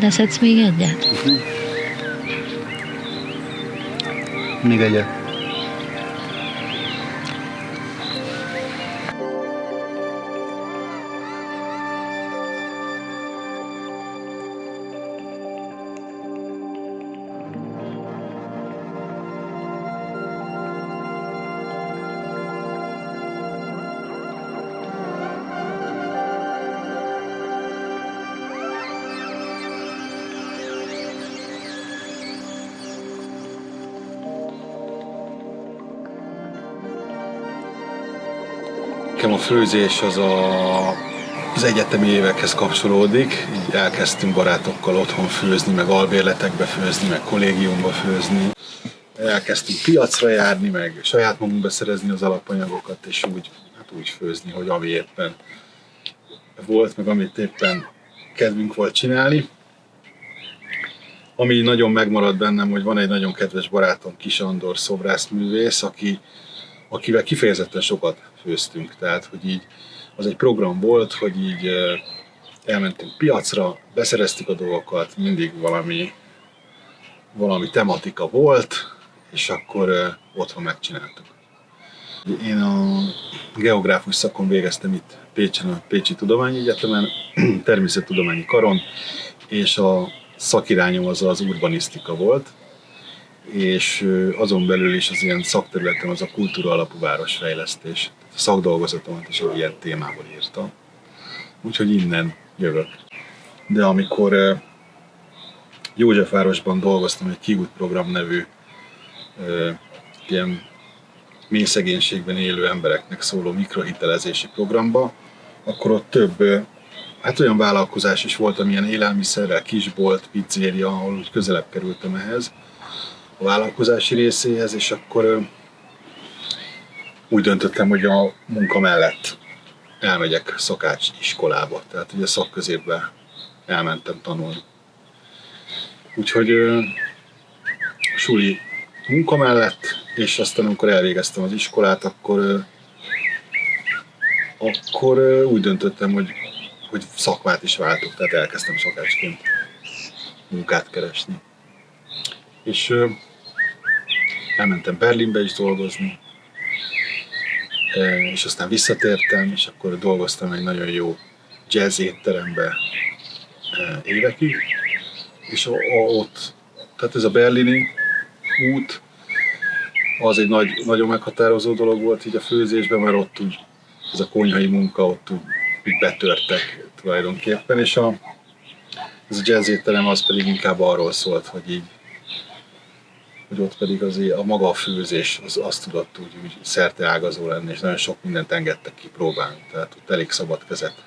De szedsz még egyet? Még egyet. Nekem a főzés az egyetemi évekhez kapcsolódik, így elkezdtünk barátokkal otthon főzni, meg albérletekbe főzni, meg kollégiumba főzni. Elkezdtünk piacra járni, meg saját magunkba szerezni az alapanyagokat, és úgy főzni, hogy ami éppen volt, meg amit éppen kedvünk volt csinálni. Ami nagyon megmaradt bennem, hogy van egy nagyon kedves barátom, Kis Andor szobrászművész, akivel kifejezetten sokat főztünk. Tehát, hogy így az egy program volt, hogy így elmentünk piacra, beszereztük a dolgokat, mindig valami tematika volt, és akkor otthon megcsináltuk. Én a geográfus szakon végeztem itt Pécsen, a Pécsi Tudományegyetemen, természettudományi karon, és a szakirányom az urbanisztika volt, és azon belül is az ilyen szakterületem az a kultúra alapú városfejlesztés. A szakdolgozatomat is egy ilyen témából írtam. Úgyhogy innen jövök. De amikor Józsefvárosban dolgoztam egy kiútprogram nevű ilyen mély szegénységben élő embereknek szóló mikrohitelezési programba, akkor ott több olyan vállalkozás is volt, amilyen élelmiszerrel, kisbolt, pizzéria, ahol úgy közelebb kerültem ehhez, a vállalkozási részéhez, és akkor úgy döntöttem, hogy a munka mellett elmegyek szakács iskolába, tehát ugye szakközépbe elmentem tanulni. Úgyhogy suli munka mellett, és aztán amikor elvégeztem az iskolát, akkor úgy döntöttem, hogy szakmát is váltok, tehát elkezdtem szakácsként munkát keresni. És elmentem Berlinbe is dolgozni, és aztán visszatértem, és akkor dolgoztam egy nagyon jó jazz étterembe évekig, és ott, tehát ez a berlini út, az egy nagyon meghatározó dolog volt így a főzésben, mert ott úgy, ez a konyhai munka, ott úgy betörtek tulajdonképpen, és ez a jazz étterem az pedig inkább arról szólt, hogy ott pedig azért a maga a főzés az tudott úgy szerteágazó lenni, és nagyon sok mindent engedtek ki próbálni, tehát ott elég szabad kezet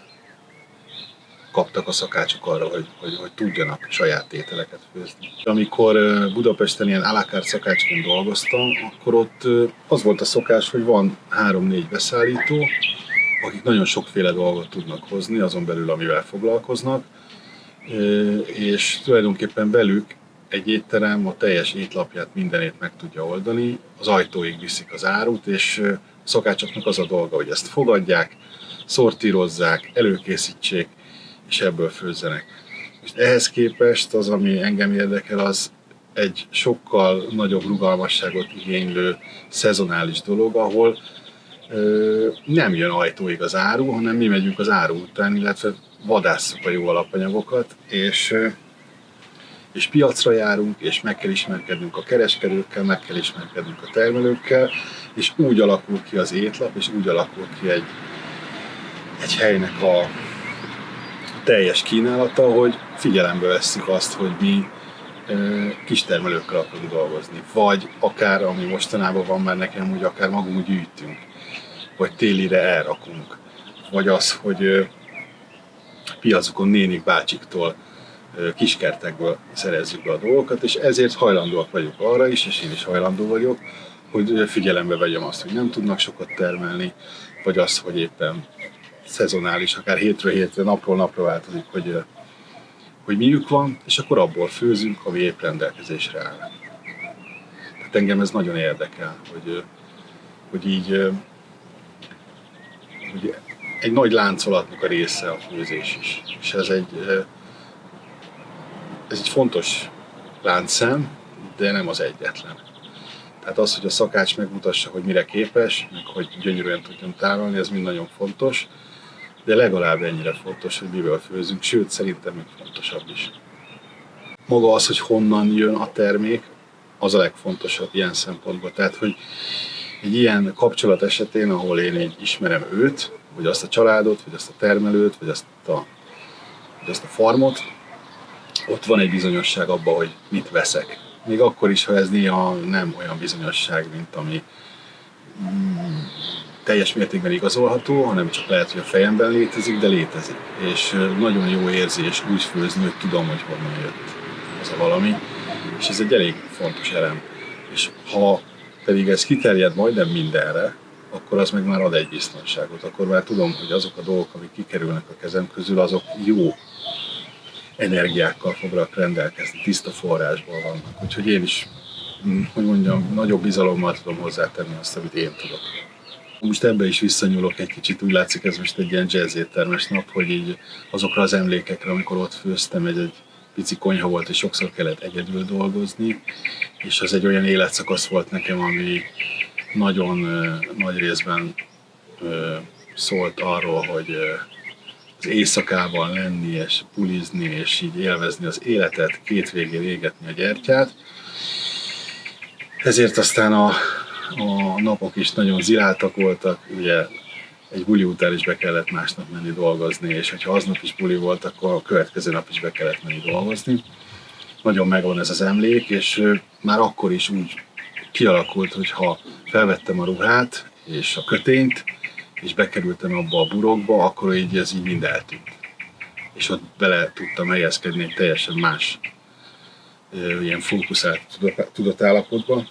kaptak a szakácsok arra, hogy tudjanak saját ételeket főzni. Amikor Budapesten ilyen à la carte szakácsként dolgoztam, akkor ott az volt a szokás, hogy van 3-4 beszállító, akik nagyon sokféle dolgot tudnak hozni, azon belül amivel foglalkoznak, és tulajdonképpen velük egy étterem a teljes étlapját, mindenét meg tudja oldani, az ajtóig viszik az árut, és a szakácsoknak az a dolga, hogy ezt fogadják, szortírozzák, előkészítsék, és ebből főzzenek. És ehhez képest az, ami engem érdekel, az egy sokkal nagyobb rugalmasságot igénylő szezonális dolog, ahol nem jön ajtóig az áru, hanem mi megyünk az áru után, illetve vadásszuk a jó alapanyagokat, és piacra járunk, és meg kell ismerkednünk a kereskedőkkel, meg kell ismerkednünk a termelőkkel, és úgy alakul ki az étlap, és úgy alakul ki egy helynek a teljes kínálata, hogy figyelembe vesszük azt, hogy mi kistermelőkkel akarunk dolgozni. Vagy akár, ami mostanában van már nekem, hogy akár magunk gyűjtünk, vagy télire elrakunk. Vagy az, hogy piacokon nénik bácsiktól, kiskertekből szerezzük be a dolgokat, és ezért hajlandóak vagyunk arra is, és én is hajlandó vagyok, hogy figyelembe vegyem azt, hogy nem tudnak sokat termelni, vagy az, hogy éppen szezonális, akár hétről hétre, napról napra változik, hogy miük van, és akkor abból főzünk, ami épp rendelkezésre áll. Tehát engem ez nagyon érdekel, hogy így hogy egy nagy láncolatnak a része a főzés is. És ez ez egy fontos láncszem, de nem az egyetlen. Tehát az, hogy a szakács megmutassa, hogy mire képes, meg hogy gyönyörűen tudjon tárolni, ez mind nagyon fontos, de legalább ennyire fontos, hogy miből főzünk, sőt, szerintem még fontosabb is. Maga az, hogy honnan jön a termék, az a legfontosabb ilyen szempontból. Tehát, hogy egy ilyen kapcsolat esetén, ahol én így ismerem őt, vagy azt a családot, vagy azt a termelőt, vagy azt a farmot, ott van egy bizonyosság abban, hogy mit veszek. Még akkor is, ha ez néha nem olyan bizonyosság, mint ami teljes mértékben igazolható, hanem csak lehet, hogy a fejemben létezik, de létezik. És nagyon jó érzés úgy főzni, hogy tudom, hogy honnan jött az a valami. És ez egy elég fontos elem. És ha pedig ez kiterjed majdnem mindenre, akkor az meg már ad egy biztonságot. Akkor már tudom, hogy azok a dolgok, amik kikerülnek a kezem közül, azok jó energiákkal fognak rendelkezni, tiszta forrásból vannak. Úgyhogy én is, hogy mondjam, nagyobb bizalommal tudom hozzátenni azt, amit én tudok. Most ebbe is visszanyúlok egy kicsit, úgy látszik ez most egy ilyen jazz éttermes nap, hogy így azokra az emlékekre, amikor ott főztem, egy pici konyha volt, és sokszor kellett egyedül dolgozni, és az egy olyan életszakasz volt nekem, ami nagyon nagy részben szólt arról, hogy az éjszakában lenni, és bulizni, és így élvezni az életet, két végén égetni a gyertyát. Ezért aztán a napok is nagyon ziláltak voltak, ugye egy buli után is be kellett másnap menni dolgozni, és ha aznap is buli volt, akkor a következő nap is be kellett menni dolgozni. Nagyon megvan ez az emlék, és már akkor is úgy kialakult, hogy ha felvettem a ruhát és a kötényt, és bekerültem abba a burokba, akkor ez így mind eltűnt. És ott bele tudtam helyezkedni egy teljesen más ilyen fókuszált tudatállapotba.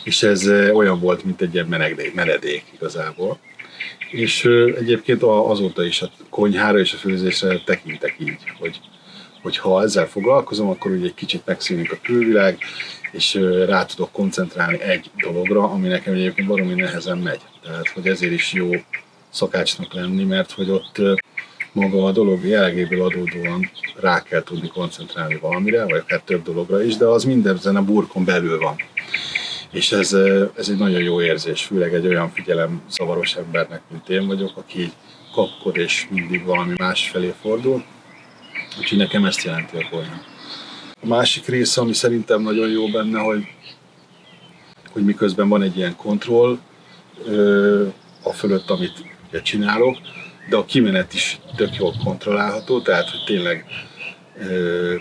És ez olyan volt, mint egy ilyen menedék igazából. És egyébként azóta is a konyhára és a főzésre tekintek így, hogy ha ezzel foglalkozom, akkor ugye egy kicsit megszűnik a külvilág, és rá tudok koncentrálni egy dologra, ami nekem egyébként baromi nehezen megy. Tehát, hogy ezért is jó szakácsnak lenni, mert hogy ott maga a dolog jellegéből adódóan rá kell tudni koncentrálni valamire, vagy akár több dologra is, de az mindezen a burkon belül van. És ez egy nagyon jó érzés, főleg egy olyan figyelemzavaros embernek, mint én vagyok, aki kapkod és mindig valami más felé fordul. Úgyhogy nekem ezt jelenti a konyha. A másik része, ami szerintem nagyon jó benne, hogy miközben van egy ilyen kontroll a fölött, amit csinálok, de a kimenet is tök jól kontrollálható, tehát hogy tényleg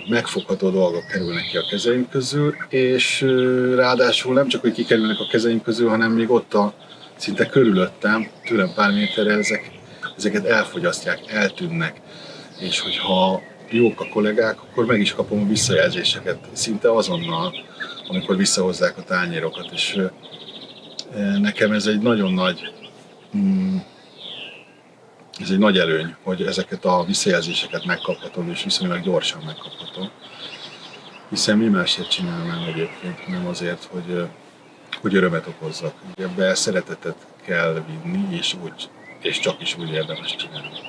megfogható dolgok kerülnek ki a kezeim közül, és ráadásul nem csak, hogy kikerülnek a kezeim közül, hanem még ott szinte körülöttem, tőlem pár méterre ezeket elfogyasztják, eltűnnek, és hogyha jók a kollégák, akkor meg is kapom a visszajelzéseket szinte azonnal, amikor visszahozzák a tányérokat, és nekem ez egy nagyon nagy előny, hogy ezeket a visszajelzéseket megkaphatom, és viszonylag gyorsan megkaphatom. Hiszen mi másért csinálnám egyébként, nem azért, hogy örömet okozzak. Ebbe szeretetet kell vinni, és csak is úgy érdemes csinálni.